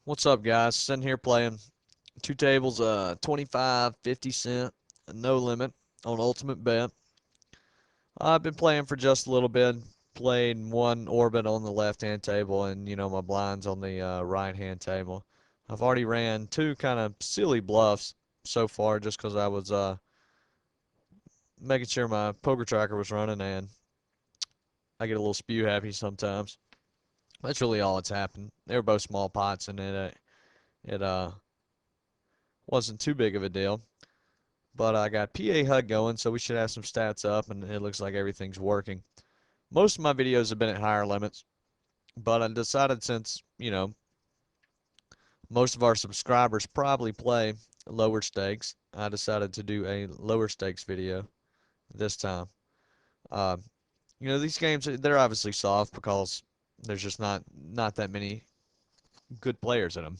What's up, guys? Sitting here playing two tables, 25, 50 cent, no limit on Ultimate Bet. I've been playing for just a little bit. Played one orbit on the left-hand table, and my blinds on the right-hand table. I've already ran two kind of silly bluffs so far, just because I was making sure my poker tracker was running, and I get a little spew happy sometimes. That's really all that's happened. They were both small pots, and it wasn't too big of a deal. But I got PA HUD going, so we should have some stats up, and it looks like everything's working. Most of my videos have been at higher limits, but I decided since, most of our subscribers probably play lower stakes, I decided to do a lower stakes video this time. Uh, these games, they're obviously soft because there's just not that many good players in them.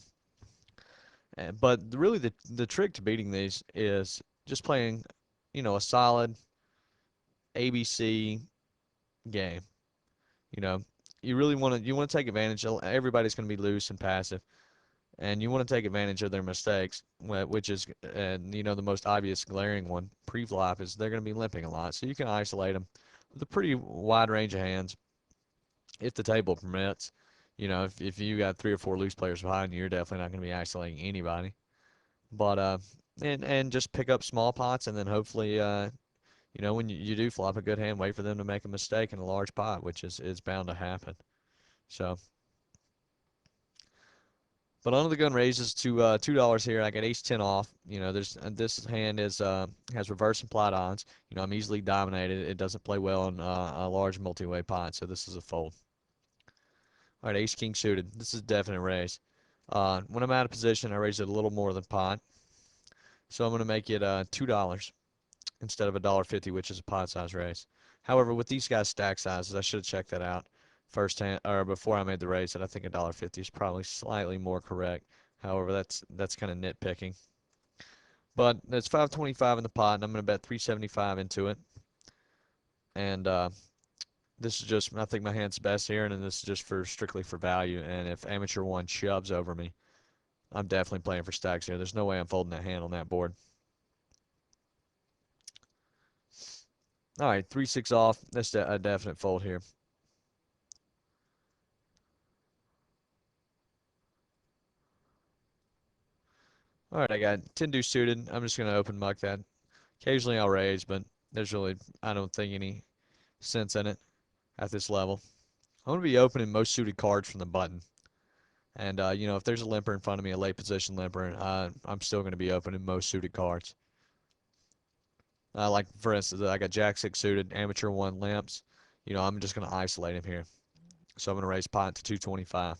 But really, the trick to beating these is just playing, a solid ABC game. You know, you want to take advantage of everybody's going to be loose and passive, and you want to take advantage of their mistakes, which is the most obvious glaring one pre-flop is they're going to be limping a lot, so you can isolate them with a pretty wide range of hands if the table permits. If you got three or four loose players behind you, you're definitely not going to be isolating anybody. But and just pick up small pots and then hopefully when you do flop a good hand, wait for them to make a mistake in a large pot, which is bound to happen. So, but under the gun raises to $2 here. I got ace 10 off. There's this hand has reverse implied odds. I'm easily dominated. It doesn't play well in a large multi-way pot, so this is a fold. All right, ace king suited. This is a definite raise. When I'm out of position, I raise it a little more than pot, so I'm going to make it $2 instead of $1.50, which is a pot size raise. However, with these guys' stack sizes, I should have checked that out first hand or before I made the raise. And I think $1.50 is probably slightly more correct. However, that's kind of nitpicking. But it's 525 in the pot, and I'm going to bet 375 into it. And this is just, I think my hand's best here, and this is just for strictly for value. And if amateur one shoves over me, I'm definitely playing for stacks here. There's no way I'm folding that hand on that board. All right, 3-6 off. That's a definite fold here. All right, I got 10 deuce suited. I'm just going to open muck that. Occasionally I'll raise, but there's really, I don't think, any sense in it at this level. I'm going to be opening most suited cards from the button. And, if there's a limper in front of me, a late position limper, I'm still going to be opening most suited cards. Like, for instance, I got Jack 6 suited, amateur 1 limps. I'm just going to isolate him here. So I'm going to raise pot to 225.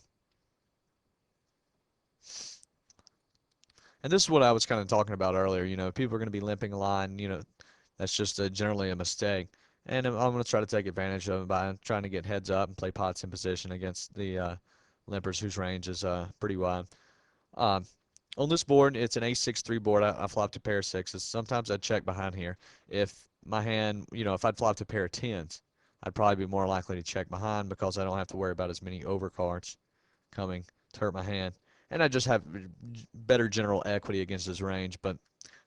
And this is what I was kind of talking about earlier. People are going to be limping a line. That's just generally a mistake. And I'm going to try to take advantage of it by trying to get heads up and play pots in position against the limpers whose range is pretty wide. Um, on this board, it's an ace-6-3 board. I flopped a pair of sixes. Sometimes I'd check behind here. If my hand, if I'd flopped a pair of tens, I'd probably be more likely to check behind because I don't have to worry about as many overcards coming to hurt my hand. And I just have better general equity against his range. But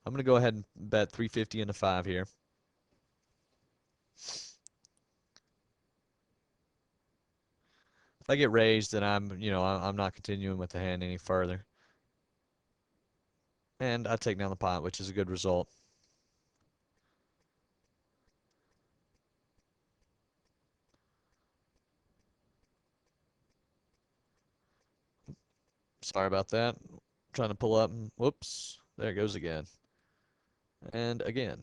I'm going to go ahead and bet 350 into 5 here. If I get raised, then I'm not continuing with the hand any further. And I take down the pot, which is a good result. Sorry about that. Trying to pull up and whoops, there it goes again. And again.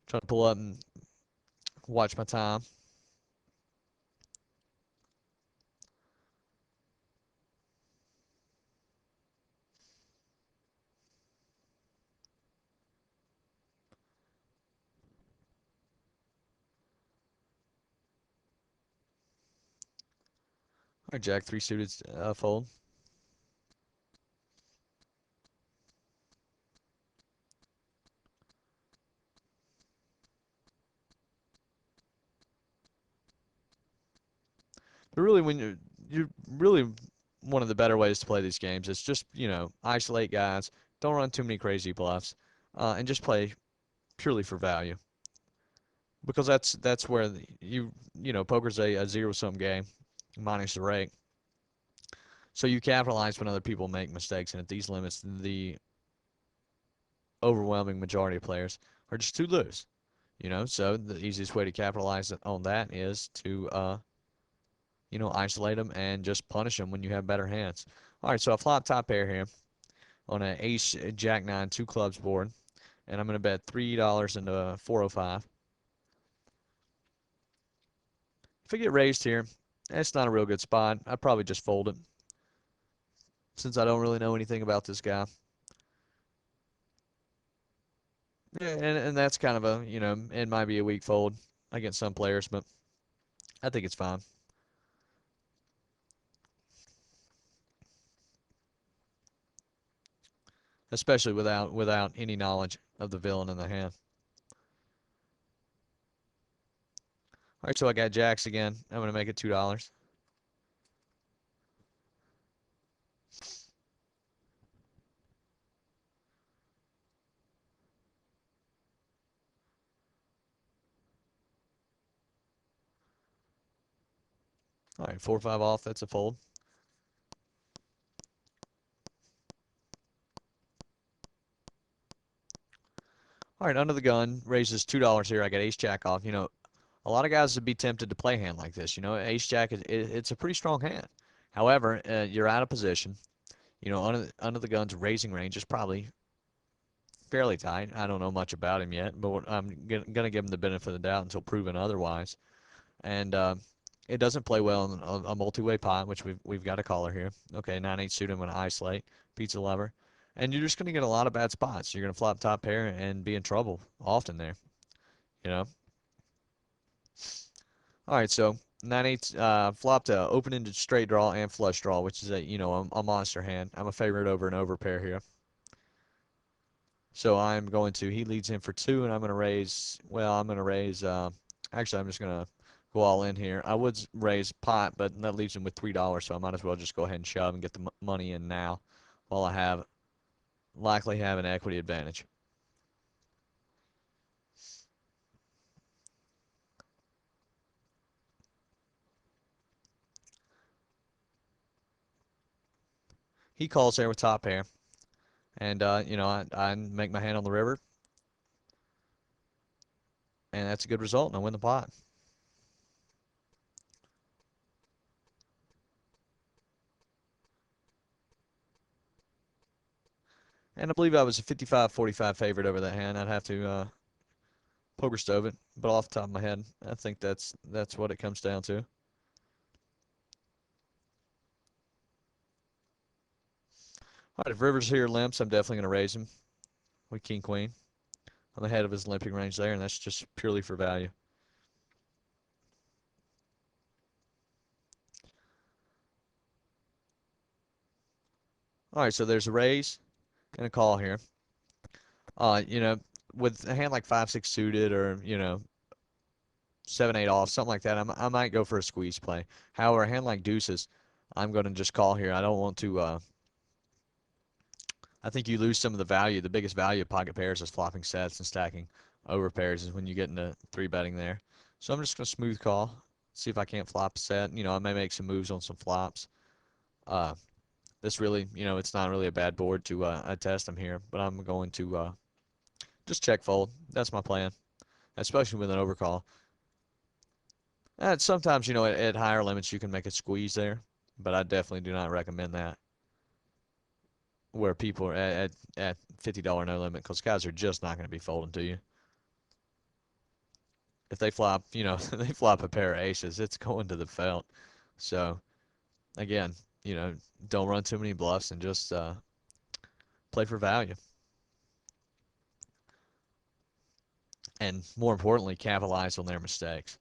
Trying to pull up and watch my time. All right, Jack 3 suited fold. But really, when you really one of the better ways to play these games. It's just, isolate guys, don't run too many crazy bluffs, and just play purely for value. Because that's where poker's a zero-sum game, minus the rake. So you capitalize when other people make mistakes, and at these limits, the overwhelming majority of players are just too loose. So the easiest way to capitalize on that is to isolate them and just punish them when you have better hands. All right, so I flop top pair here on an ace jack nine two clubs board, and I'm going to bet $3 into 405. If I get raised here, it's not a real good spot. I'd probably just fold it since I don't really know anything about this guy. Yeah, and that's kind of it might be a weak fold against some players, but I think it's fine. Especially without any knowledge of the villain in the hand. All right, so I got jacks again. I'm going to make it $2. All right, 4-5 off. That's a fold. All right, under the gun raises $2 here. I got ace jack off. A lot of guys would be tempted to play a hand like this. Ace jack it's a pretty strong hand. However, you're out of position. Under the gun's raising range is probably fairly tight. I don't know much about him yet, but I'm gonna give him the benefit of the doubt until proven otherwise. And it doesn't play well in a multi-way pot, which we've got a caller here. Okay, 9-8 suit. I'm gonna isolate pizza lover, and you're just gonna get a lot of bad spots. You're gonna flop top pair and be in trouble often there. You know. All right, so 9-8 flopped a open-ended straight draw and flush draw, which is a monster hand. I'm a favorite over an overpair here. So I'm going to, he leads in for two, and I'm going to raise, well, I'm going to raise, actually, I'm just going to go all in here. I would raise pot, but that leaves him with $3, so I might as well just go ahead and shove and get the money in now while I likely have an equity advantage. He calls there with top pair, and, I make my hand on the river, and that's a good result, and I win the pot. And I believe I was a 55-45 favorite over that hand. I'd have to poker stove it, but off the top of my head, I think that's what it comes down to. All right, if Rivers here limps, I'm definitely going to raise him with King Queen. I'm ahead of his limping range there, and that's just purely for value. All right, so there's a raise and a call here. Uh, you know, with a hand like 5-6 suited or 7-8 off, something like that, I might go for a squeeze play. However, a hand like deuces, I'm going to just call here. I don't want to. I think you lose some of the value. The biggest value of pocket pairs is flopping sets and stacking over pairs is when you get into three betting there. So I'm just going to smooth call, see if I can't flop a set. I may make some moves on some flops. Uh, this really, it's not really a bad board to test them here, but I'm going to just check fold. That's my plan, especially with an overcall. And sometimes, at higher limits, you can make a squeeze there, but I definitely do not recommend that where people are at $50 no limit because guys are just not going to be folding to you. If they flop, they flop a pair of aces, it's going to the felt. So, again, don't run too many bluffs and just play for value. And more importantly, capitalize on their mistakes.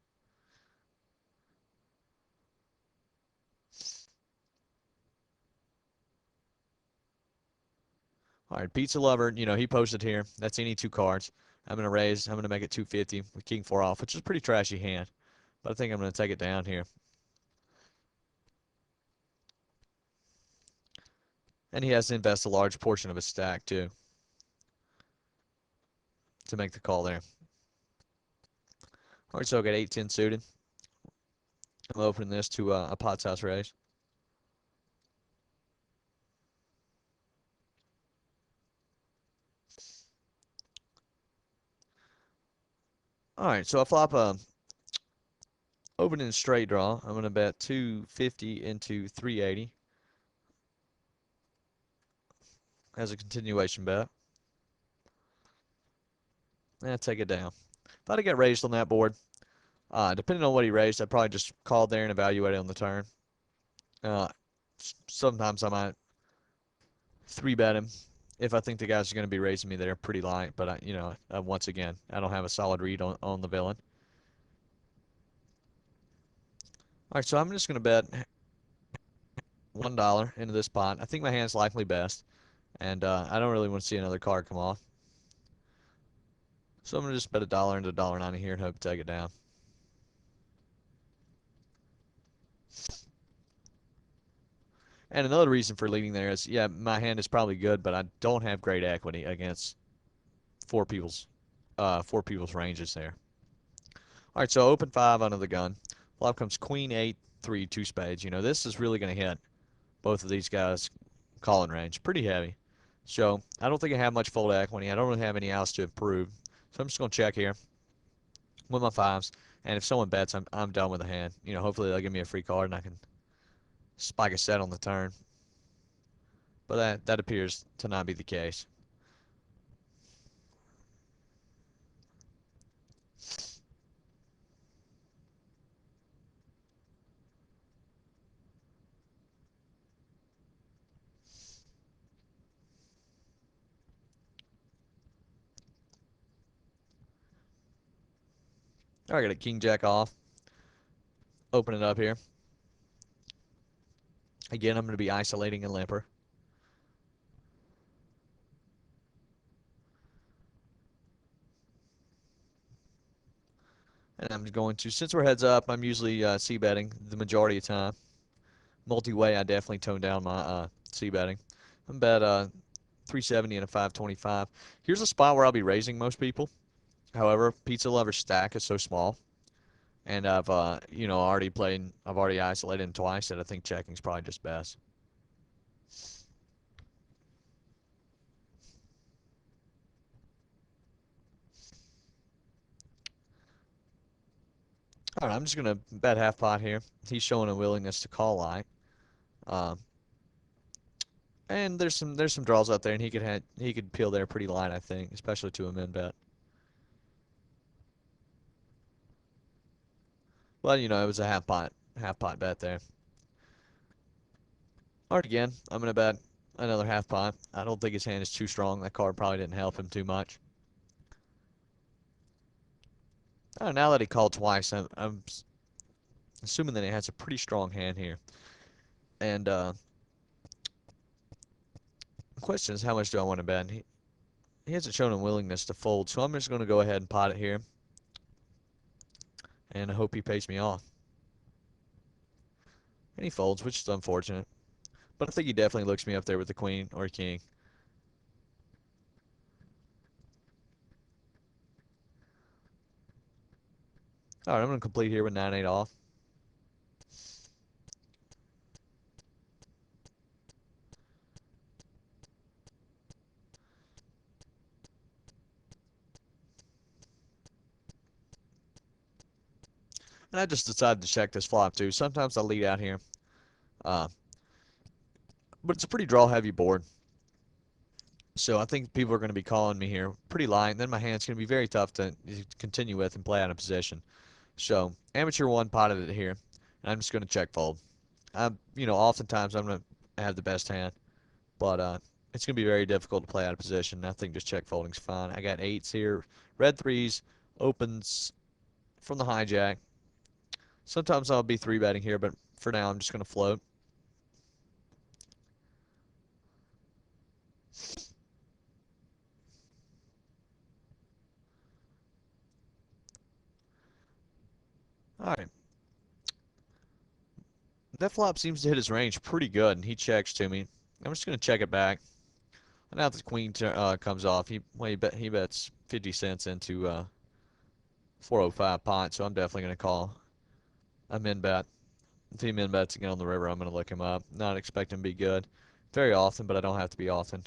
All right, Pizza Lover, he posted here. That's any two cards. I'm going to raise. I'm going to make it 250 with King 4 off, which is a pretty trashy hand. But I think I'm going to take it down here. And he has to invest a large portion of his stack, too, to make the call there. All right, so I got 8-10 suited. I'm opening this to a pot's house raise. All right, so I flop a opening straight draw. I'm going to bet 250 into 380 as a continuation bet. And take it down. Thought I got raised on that board. Depending on what he raised, I'd probably just called there and evaluated on the turn. Uh, Sometimes I might three bet him if I think the guys are going to be raising me there pretty light. But once again, I don't have a solid read on the villain. All right, so I'm just going to bet $1 into this pot. I think my hand's likely best, and I don't really want to see another card come off. So I'm going to just bet $1 into $1.90 here and hope to take it down. And another reason for leading there is, yeah, my hand is probably good, but I don't have great equity against four people's ranges there. All right, so open 5 under the gun. Flop comes queen 8, 3, 2 spades. This is really going to hit both of these guys' calling range. Pretty heavy. So I don't think I have much fold equity. I don't really have any outs to improve. So I'm just going to check here with my 5s. And if someone bets, I'm done with the hand. Hopefully they'll give me a free card and I can spike a set on the turn. But that appears to not be the case. All right, I got a king jack off. Open it up here. Again, I'm going to be isolating a limper. And I'm going to, since we're heads up, I'm usually c-betting the majority of the time. Multi-way, I definitely tone down my c-betting. I'm bet 370 and a 525. Here's a spot where I'll be raising most people. However, Pizza Lover's stack is so small, and I've I've already isolated him twice that I think checking's probably just best. All right, I'm just gonna bet half pot here. He's showing a willingness to call light. Um, and there's some draws out there, and he could peel there pretty light, I think, especially to a min bet. Well, it was a half pot bet there. All right, again, I'm gonna bet another half pot. I don't think his hand is too strong. That card probably didn't help him too much. Now that he called twice, I'm assuming that he has a pretty strong hand here. And the question is, how much do I want to bet? He hasn't shown a willingness to fold, so I'm just going to go ahead and pot it here. And I hope he pays me off. And he folds, which is unfortunate. But I think he definitely looks me up there with the queen or king. All right, I'm going to complete here with 9-8 off. And I just decided to check this flop too. Sometimes I'll lead out here. Uh, but it's a pretty draw-heavy board. So I think people are going to be calling me here pretty light. And then my hand's going to be very tough to continue with and play out of position. So amateur 1 potted it here. And I'm just going to check fold. Oftentimes I'm going to have the best hand. But it's going to be very difficult to play out of position. I think just check folding's fine. I got 8s here. Red 3s. Opens from the hijack. Sometimes I'll be 3-betting here, but for now I'm just going to float. All right. That flop seems to hit his range pretty good, and he checks to me. I'm just gonna check it back. And now the queen comes off. He bets 50 cents into 405 pot, so I'm definitely gonna call a min bet. If he min bets again on the river, I'm gonna look him up. Not expecting to be good very often, but I don't have to be often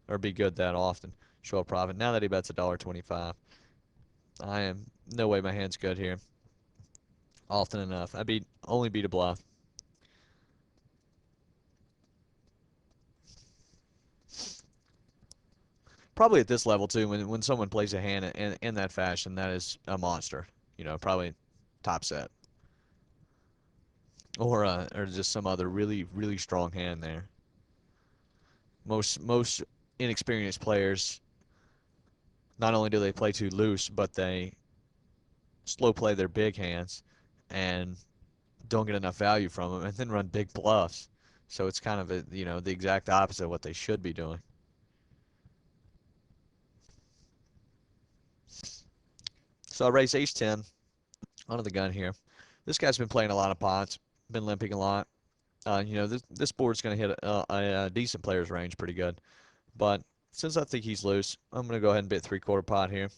or be good that often. Show a profit. Now that he bets $1.25, I am no way my hand's good here. Often enough. Only beat a bluff. Probably at this level too, when someone plays a hand in that fashion, that is a monster. Probably top set or just some other really really strong hand there. Most inexperienced players not only do they play too loose, but they slow play their big hands and don't get enough value from them, and then run big bluffs. So it's kind of the exact opposite of what they should be doing. So I raise ace 10 onto the gun here. This guy's been playing a lot of pots, been limping a lot. This board's going to hit a decent player's range pretty good. But since I think he's loose, I'm going to go ahead and bet 3/4 pot here.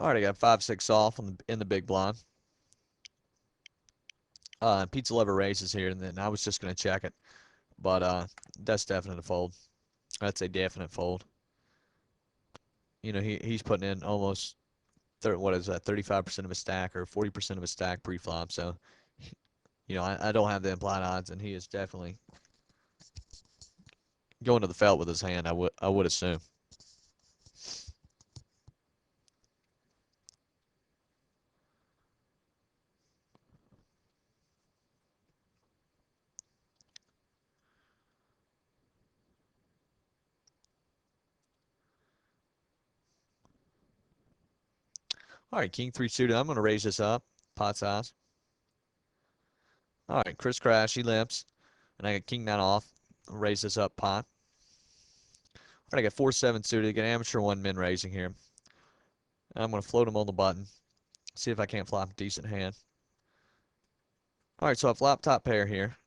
Already got 5-6 off in the big blind. Pizza Lover raises here, and then I was just going to check it. But that's definite a fold. That's a definite fold. He's putting in almost what is that, 35% of his stack or 40% of his stack pre-flop. So, I don't have the implied odds, and he is definitely going to the felt with his hand. I would assume. All right, King 3 suited. I'm going to raise this up. Pot size. All right, Chris Crash, he limps. And I got King 9 off. Raise this up pot. All right, I got 4-7 suited. Get amateur 1 min raising here. And I'm going to float him on the button. See if I can't flop a decent hand. All right, so I flop top pair here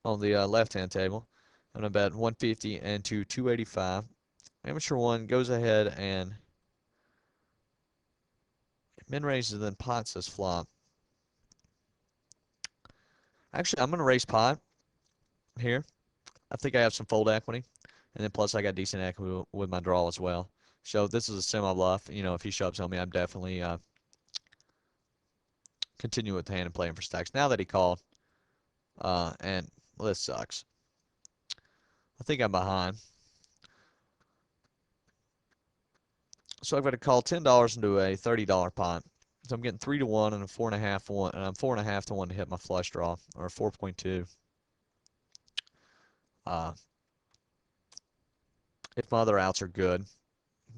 on the left-hand table. I'm going to bet 150 into 285. Amateur 1 goes ahead and min raises, then pot says flop. Actually, I'm going to raise pot here. I think I have some fold equity. And then plus I got decent equity with my draw as well. So this is a semi-bluff. If he shoves on me, I'm definitely continue with the hand and playing for stacks. Now that he called, and well, this sucks. I think I'm behind. So I've got to call $10 into a $30 pot. So I'm getting 3-1 and a 4.5 to 1, and I'm 4.5 to 1 to hit my flush draw, or 4.2. If my other outs are good,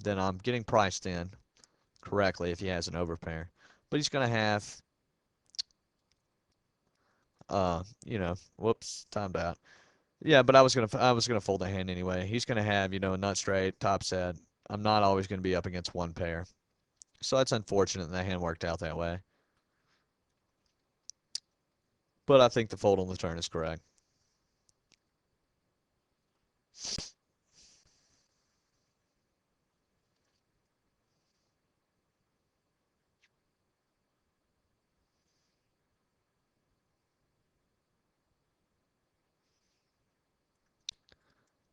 then I'm getting priced in correctly if he has an overpair. But he's going to have, whoops, timed out. Yeah, but I was gonna fold a hand anyway. He's gonna have, a nut straight, top set. I'm not always gonna be up against one pair. So that's unfortunate that hand worked out that way. But I think the fold on the turn is correct.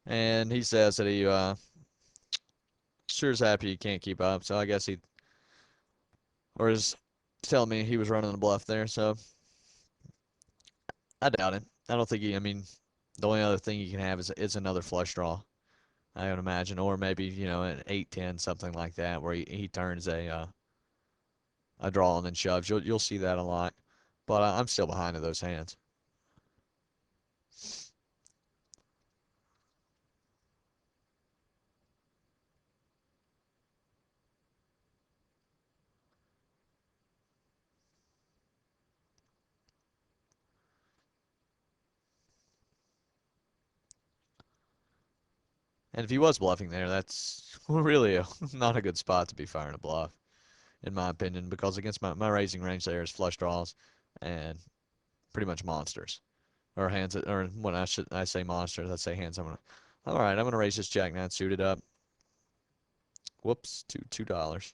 And he says that he sure is happy he can't keep up. So I guess or is telling me he was running a bluff there. So I doubt it. I don't think the only other thing he can have is another flush draw, I would imagine, or maybe an 8-10, something like that, where he turns a draw and then shoves. You'll see that a lot, but I'm still behind in those hands. And if he was bluffing there, that's really not a good spot to be firing a bluff, in my opinion, because against my raising range there is flush draws and pretty much monsters. Or hands, or when I say monsters, I say hands. All right, I'm gonna raise this Jack Nine suited up. Whoops, $2.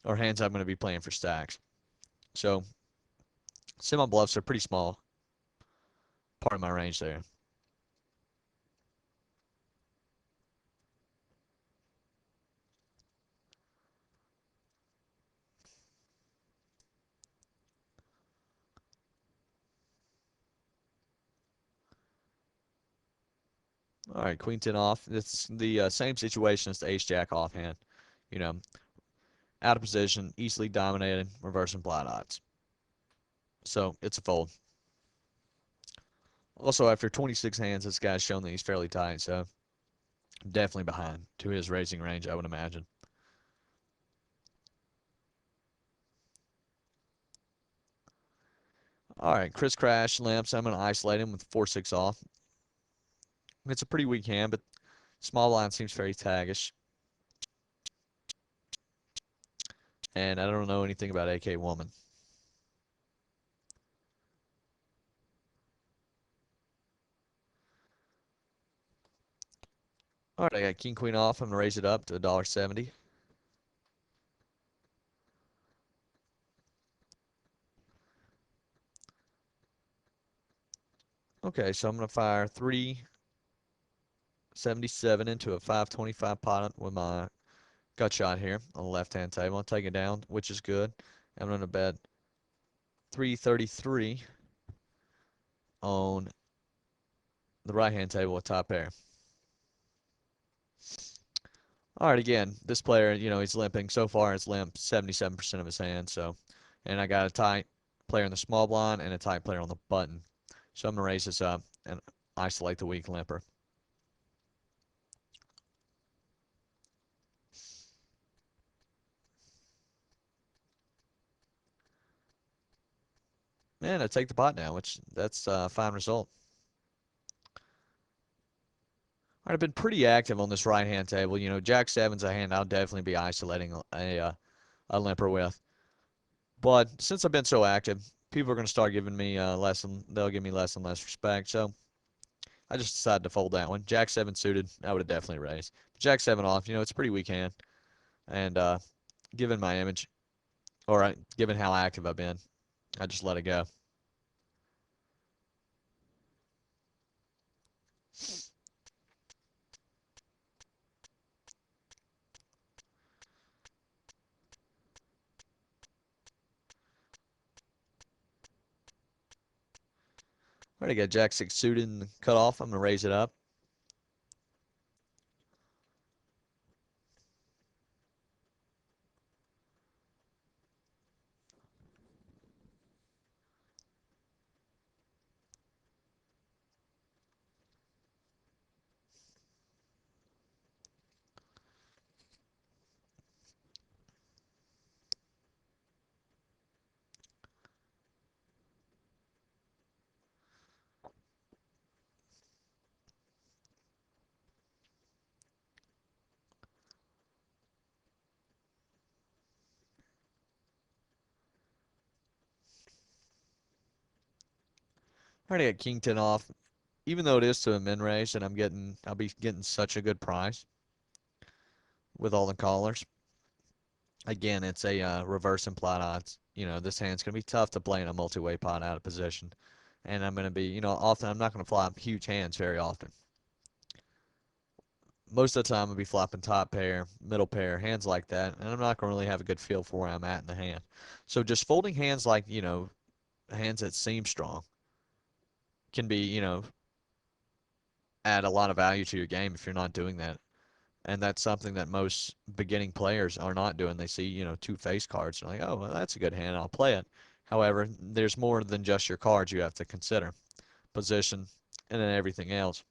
Or hands I'm gonna be playing for stacks. So semi bluffs are pretty small part of my range there. All right, Queen 10 off. It's the same situation as the Ace Jack offhand. You know, out of position, easily dominated, reverse implied odds. So it's a fold. Also, after 26 hands, this guy's shown that he's fairly tight, so definitely behind to his raising range, I would imagine. All right, Chris Crash limps. I'm going to isolate him with 4-6 off. It's a pretty weak hand, but small blind seems very taggish. And I don't know anything about AK Woman. All right, I got King Queen off. I'm going to raise it up to $1.70. Okay, so I'm going to fire 377 into a 525 pot with my gut shot here on the left-hand table. I'll take it down, which is good. I'm going to bet 333 on the right-hand table with top pair. All right, again, this player, he's limping. So far, it's limped 77% of his hand. So, and I got a tight player in the small blind and a tight player on the button. So I'm gonna raise this up and isolate the weak limper. And I take the pot now, which that's a fine result. All right, I've been pretty active on this right-hand table. Jack seven's a hand I'll definitely be isolating a limper with. But since I've been so active, people are going to start giving me they'll give me less and less respect. So I just decided to fold that one. Jack 7 suited, I would have definitely raised. Jack 7 off, it's a pretty weak hand. And given my image, or given how active I've been, I just let it go. Alright, I got Jack 6 suited and cut off. I'm going to raise it up. Alright, I got King 10 off. Even though it is to a min raise and I'll be getting such a good price with all the callers. Again, it's a reverse implied odds. This hand's going to be tough to play in a multi-way pot out of position. And I'm going to be, often I'm not going to flop huge hands very often. Most of the time I'll be flopping top pair, middle pair, hands like that, and I'm not going to really have a good feel for where I'm at in the hand. So just folding hands like, hands that seem strong can be, add a lot of value to your game if you're not doing that. And that's something that most beginning players are not doing. They see, two face cards and like, oh, well, that's a good hand, I'll play it. However, there's more than just your cards you have to consider. Position and then everything else.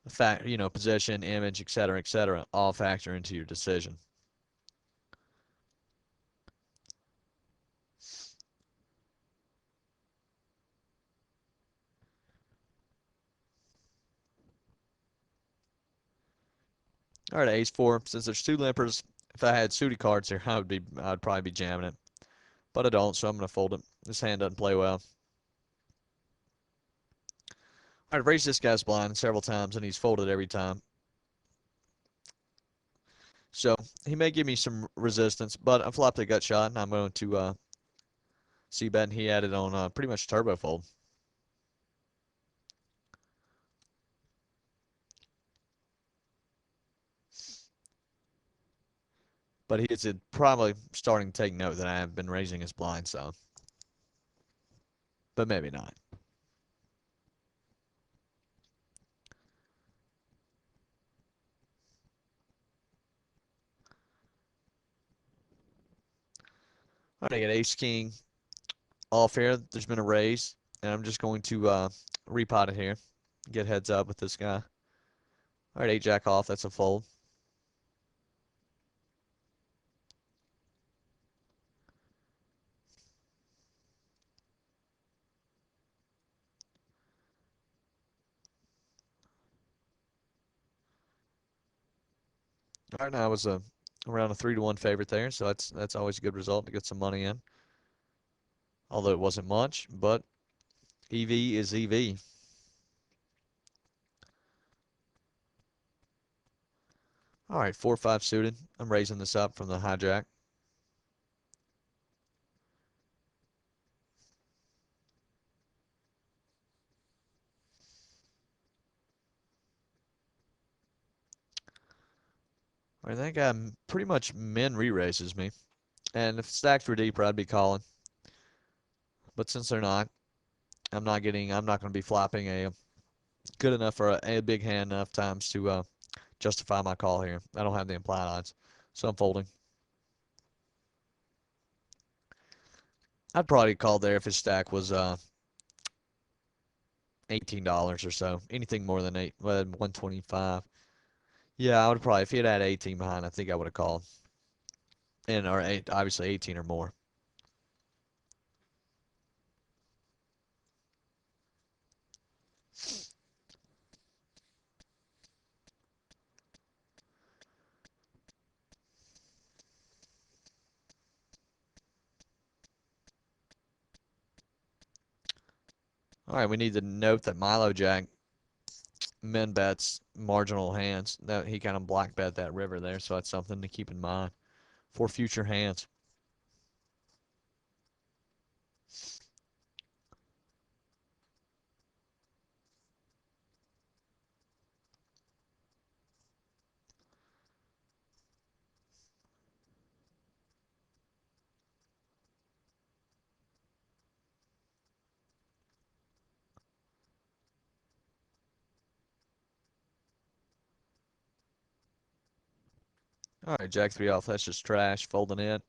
Fact, position, image, etc., all factor into your decision. All right, ace four. Since there's two limpers, if I had suited cards here, I'd probably be jamming it, but I don't, so I'm gonna fold it. This hand doesn't play well. All right, I've raised this guy's blind several times, and he's folded every time. So he may give me some resistance, but I flopped a gut shot, and I'm going to see bet, and he had it on pretty much turbo fold. But he's probably starting to take note that I have been raising his blind some, but maybe not. All right, I got ace king off here. There's been a raise, and I'm just going to repot it here, get heads up with this guy. All right, eight jack off. That's a fold. All right, now I was around a 3-1 favorite there, so that's always a good result to get some money in. Although it wasn't much, but EV is EV. All right, 4-5 suited. I'm raising this up from the hijack. All right, that guy pretty much min re-raises me. And if stacks were deeper, I'd be calling. But since they're not, I'm not going to be flopping a good enough or a big hand enough times to justify my call here. I don't have the implied odds, so I'm folding. I'd probably call there if his stack was $18 or so. Anything more than 125. Yeah, I would probably if he had 18 behind, I think I would have called. And or obviously 18 or more. All right, we need to note that Milo Jack min bets marginal hands. That he kind of black bet that river there, so that's something to keep in mind for future hands. All right, Jack 3 off. That's just trash. Folding in.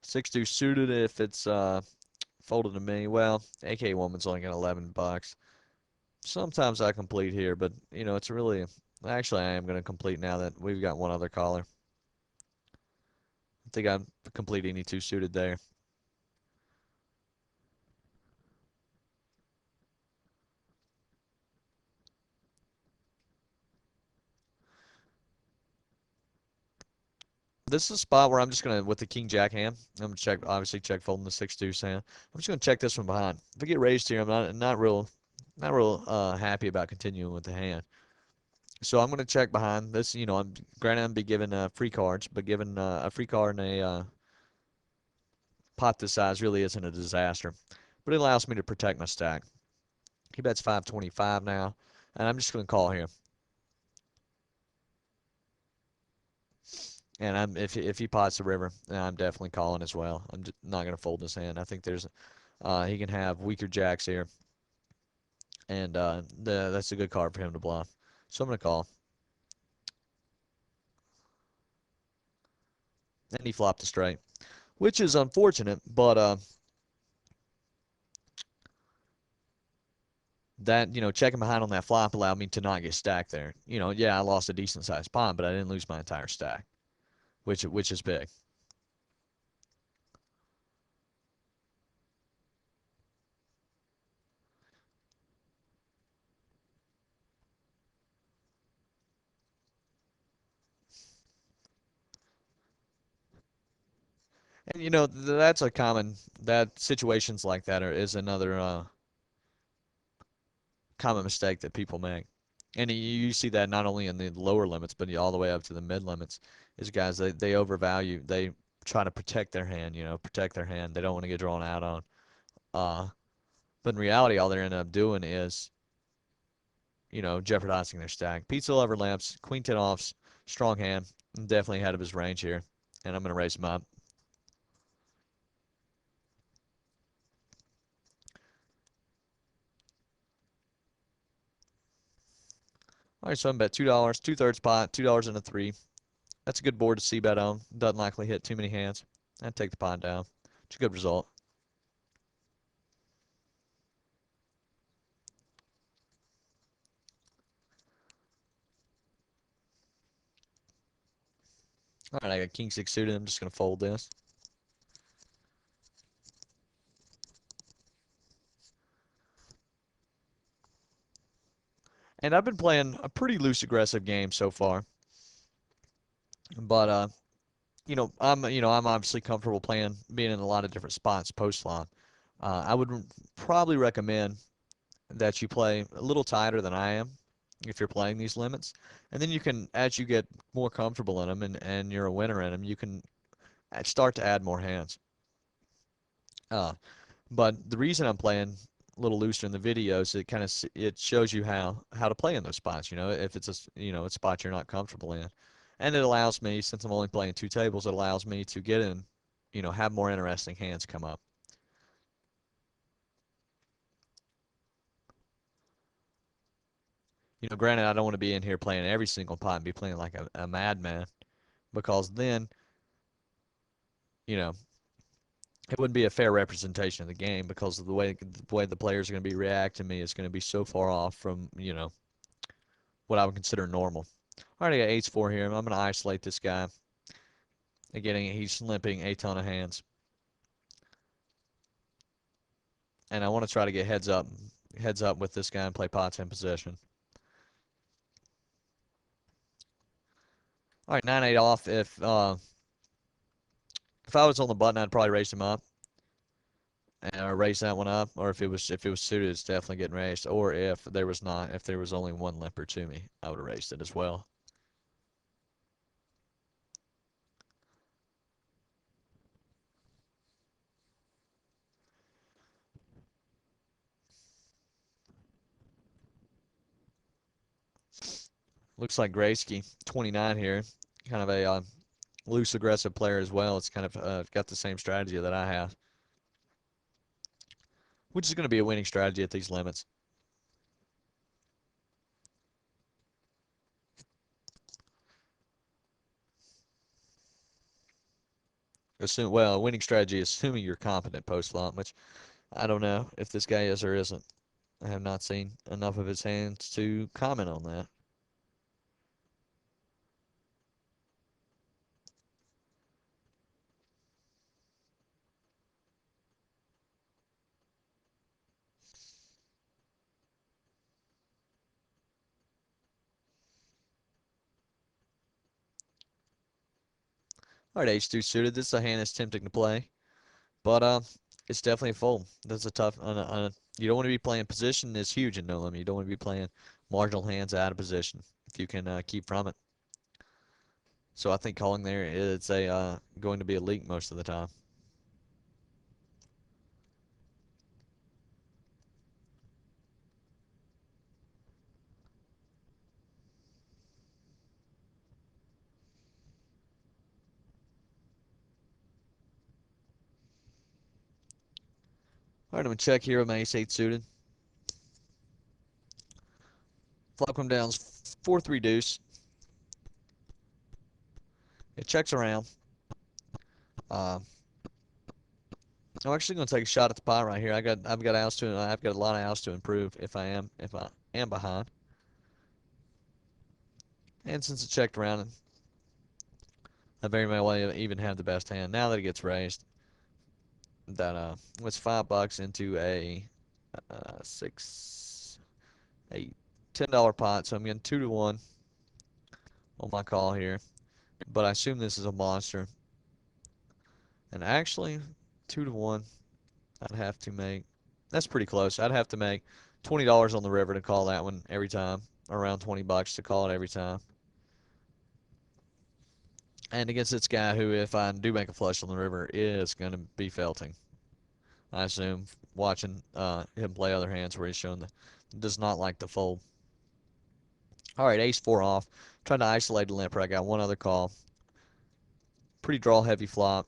6-2 suited if it's folded to me. Well, AK Woman's only got $11. Sometimes I complete here, but you know, it's really actually I am going to complete now that we've got one other caller. I think I'm complete any two suited there. This is a spot where I'm just gonna with the King Jack hand. I'm gonna check obviously check folding the 6-2 hand. I'm just gonna check this one behind. If I get raised here, I'm not real happy about continuing with the hand. So I'm gonna check behind this. You know, I'm granted I'm be given free cards, but given a free card and a pot this size really isn't a disaster. But it allows me to protect my stack. He bets 525 now, and I'm just gonna call here. And if he pots the river, I'm definitely calling as well. I'm just not gonna fold this hand. I think there's he can have weaker jacks here, and that's a good card for him to bluff. So I'm gonna call. And he flopped a straight, which is unfortunate, but that checking behind on that flop allowed me to not get stacked there. Yeah, I lost a decent sized pot, but I didn't lose my entire stack, which is big. And you know, that's a common that situations like that is another common mistake that people make. And you see that not only in the lower limits, but all the way up to the mid limits, is guys they overvalue, they try to protect their hand, protect their hand. They don't want to get drawn out on. Uh, but in reality, all they're end up doing is, jeopardizing their stack. Pizza lover lamps, queen ten offs, strong hand, definitely ahead of his range here, and I'm gonna raise him up. All right, so I'm bet $2, two-thirds pot, $2 and a three. That's a good board to see bet on. Doesn't likely hit too many hands. I'd take the pot down. It's a good result. All right, I got king six suited. I'm just gonna fold this. And I've been playing a pretty loose, aggressive game so far. But I'm obviously comfortable playing, being in a lot of different spots post flop. I would probably recommend that you play a little tighter than I am if you're playing these limits, and then you can, as you get more comfortable in them and you're a winner in them, you can start to add more hands. Uh, but the reason I'm playing a little looser in the videos, it kind of it shows you how to play in those spots. If it's a spot you're not comfortable in, and it allows me, since I'm only playing two tables, it allows me to get in, have more interesting hands come up. Granted, I don't want to be in here playing every single pot and be playing like a madman, because then, you know, it wouldn't be a fair representation of the game, because of the way the players are going to be reacting to me is going to be so far off from, what I would consider normal. All right, I got ace four here. I'm going to isolate this guy. Again, he's limping a ton of hands, and I want to try to get heads up with this guy and play pots in position. All right, 9-8 off. If I was on the button, I'd probably raise him up or raise that one up. Or if it was suited, it's definitely getting raised. Or if there was only one limper to me, I would have raised it as well. Looks like Graysky, 29 here, kind of a loose, aggressive player as well. It's kind of got the same strategy that I have, which is going to be a winning strategy at these limits. A winning strategy assuming you're competent post flop, which I don't know if this guy is or isn't. I have not seen enough of his hands to comment on that. All right, H2 suited. This is a hand that's tempting to play, but it's definitely a fold. That's a tough. You don't want to be playing position is huge in no limit. You don't want to be playing marginal hands out of position if you can keep from it. So I think calling there is a going to be a leak most of the time. All right, I'm gonna check here with my ace eight suited. Flop come down 4-3 deuce. It checks around. Uh, I'm actually gonna take a shot at the pot right here. I've got a lot of outs to improve if I am behind. And since it checked around, I very well even have the best hand. Now that it gets raised, that was $5 into a six, eight, $10 pot. So I'm getting 2-1 on my call here. But I assume this is a monster. And actually, 2 to 1, I'd have to make. That's pretty close. I'd have to make $20 on the river to call that one every time, around 20 bucks to call it every time. And against this guy who, if I do make a flush on the river, is going to be felting. I assume, watching him play other hands where he's shown that does not like to fold. All right, ace four off. Trying to isolate the limper. I got one other call. Pretty draw heavy flop.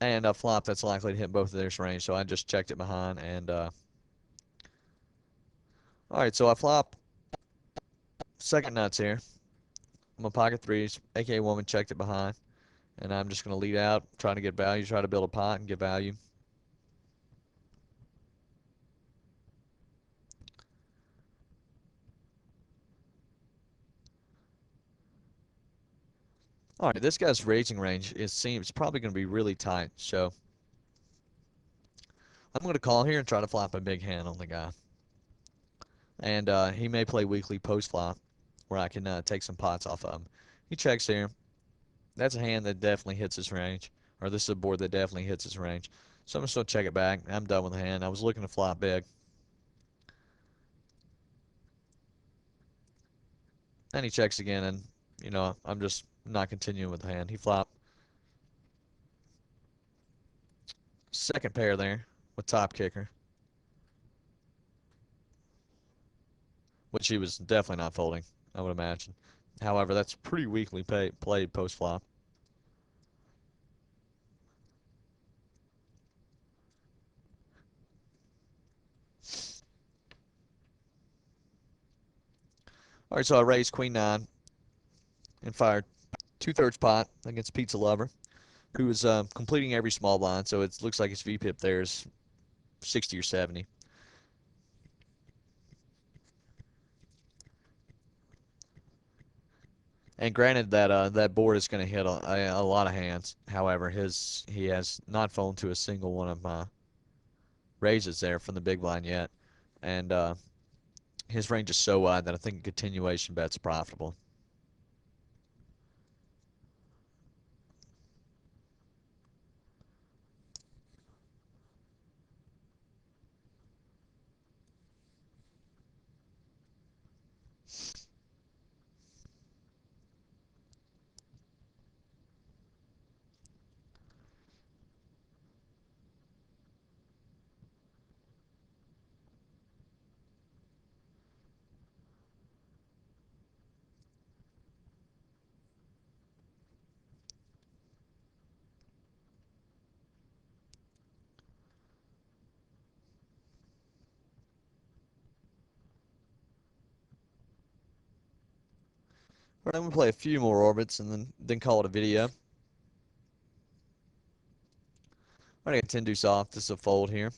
And a flop that's likely to hit both of their range, so I just checked it behind. And all right, so I flop second nuts here. I'm a pocket threes, aka woman checked it behind. And I'm just going to lead out, trying to get value, try to build a pot and get value. All right, this guy's raising range, it seems, probably going to be really tight. So I'm going to call here and try to flop a big hand on the guy. And he may play weekly post flop where I can take some pots off of him. He checks here. That's a hand that definitely hits his range. Or this is a board that definitely hits his range. So I'm just going to check it back. I'm done with the hand. I was looking to flop big. And he checks again, and, I'm just not continuing with the hand. He flopped second pair there with top kicker, which he was definitely not folding, I would imagine. However, that's pretty weakly played post flop. All right, so I raised queen nine and fired two-thirds pot against Pizza Lover, who is completing every small blind, so it looks like his VPIP there is 60 or 70. And granted that that board is going to hit a lot of hands. However, he has not fallen to a single one of my raises there from the big blind yet, and his range is so wide that I think a continuation bet's profitable. All right, I'm gonna play a few more orbits and then call it a video. All right, I got 10 deuce off. This is a fold here.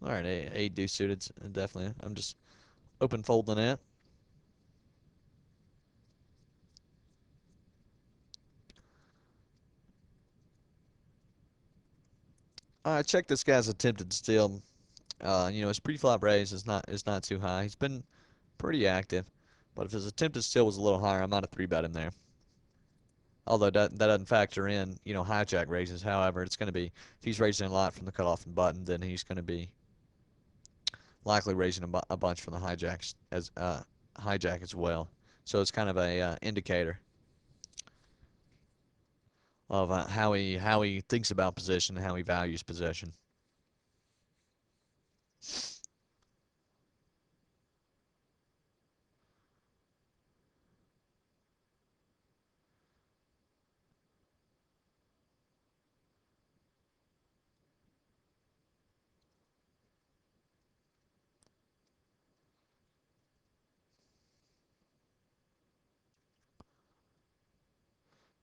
All right, eight deuce suited, definitely. I'm just open folding it. All right, check this guy's attempted steal. His pre-flop raise is not too high. He's been pretty active, but if his attempted steal was a little higher, I might have three bet him there. Although that doesn't factor in, hijack raises. However, it's going to be if he's raising a lot from the cutoff and button, then he's going to be likely raising a bunch from the hijacks as hijack as well. So it's kind of a indicator of how he thinks about position and how he values position.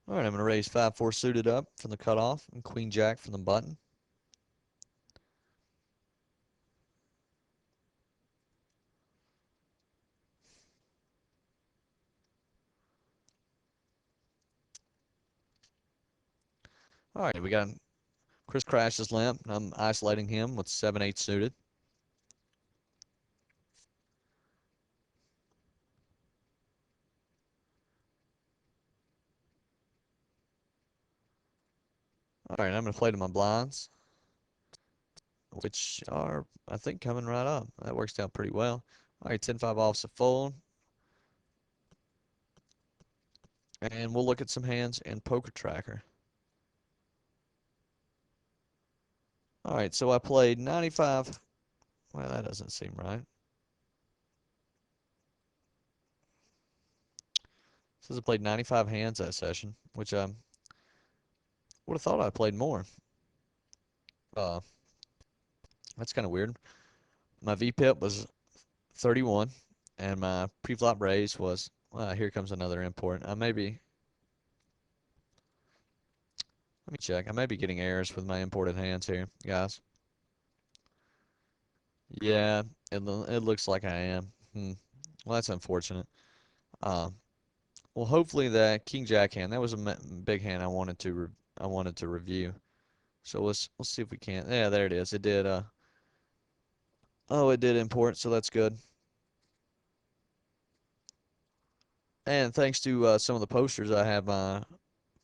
All right, I'm going to raise 5-4 suited up from the cutoff and queen jack from the button. All right, we got Chris crashes limp. I'm isolating him with 7-8 suited. All right, I'm going to play to my blinds, which are, I think, coming right up. That works out pretty well. All right, 10-5 offs a fold. And we'll look at some hands in Poker Tracker. All right, so I played 95. Well, that doesn't seem right. It says I played 95 hands that session, which I would have thought I played more. Uh, that's kind of weird. My VPIP was 31, and my pre-flop raise was, well, here comes another import. Let me check. I may be getting errors with my imported hands here, guys. Yeah, it looks like I am. Well, that's unfortunate. Uh, well, hopefully that King Jack hand, that was a big hand I wanted to review. So let's see if we can. Yeah, there it is. It did oh, it did import, so that's good. And thanks to some of the posters, I have my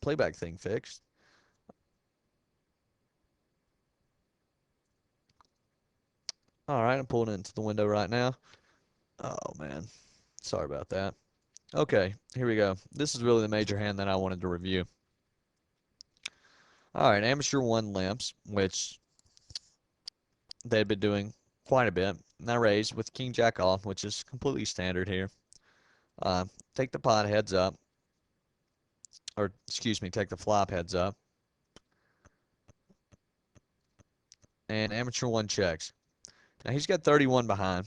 playback thing fixed. All right, I'm pulling it into the window right now. Oh man, sorry about that. Okay, here we go. This is really the major hand that I wanted to review. All right, amateur one limps, which they'd been doing quite a bit. And I raised with King Jack off, which is completely standard here. Take the pot heads up, or excuse me, take the flop heads up, and amateur one checks. Now he's got 31 behind,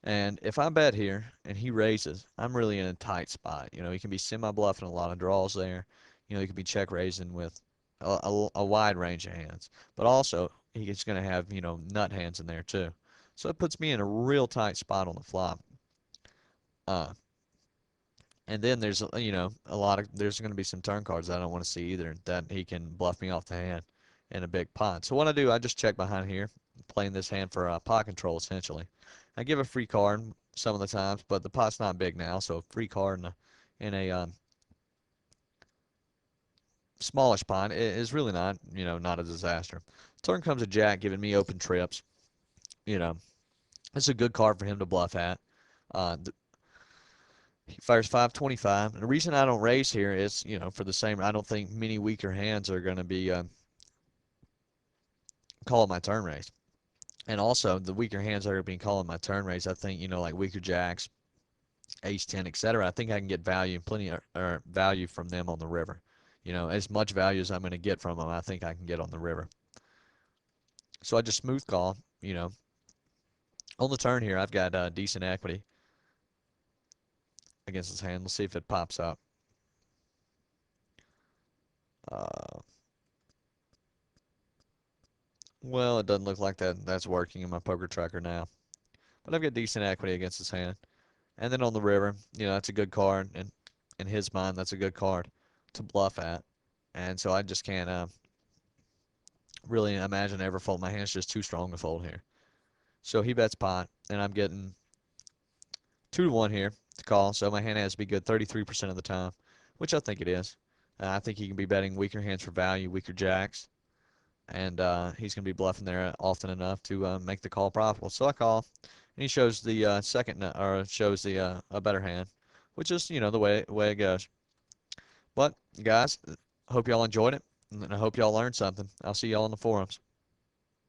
and if I bet here and he raises, I'm really in a tight spot. You know, he can be semi-bluffing a lot of draws there. You know, he could be check raising with a wide range of hands, but also he's going to have, you know, nut hands in there too. So it puts me in a real tight spot on the flop. Uh, and then there's, you know, there's going to be some turn cards I don't want to see either that he can bluff me off the hand in a big pot. So what I do, I just check behind here, playing this hand for pot control essentially. I give a free card some of the times, but the pot's not big now, so a free card in a smallish pot is really not, you know, not a disaster. Turn comes a jack, giving me open trips. You know, it's a good card for him to bluff at. Uh, he fires 525. And the reason I don't raise here is, you know, for the same, I don't think many weaker hands are going to be calling my turn raise. And also, the weaker hands that are being calling my turn raise, I think, you know, like weaker jacks, ace 10, etc. I think I can get value, plenty of value from them on the river. You know, as much value as I'm going to get from them, I think I can get on the river. So I just smooth call, you know. On the turn here, I've got decent equity against this hand. Let's see if it pops up. Uh, well, it doesn't look like that's working in my poker tracker now. But I've got decent equity against this hand. And then on the river, you know, that's a good card. And in his mind, that's a good card to bluff at. And so I just can't really imagine ever fold. My hand's just too strong to fold here. So he bets pot, and I'm getting 2-1 here to call. So my hand has to be good 33% of the time, which I think it is. I think he can be betting weaker hands for value, weaker jacks, and he's going to be bluffing there often enough to make the call profitable. So I call, and he shows the shows the a better hand, which is, you know, the way it goes. But guys, hope y'all enjoyed it, and I hope y'all learned something. I'll see y'all on the forums.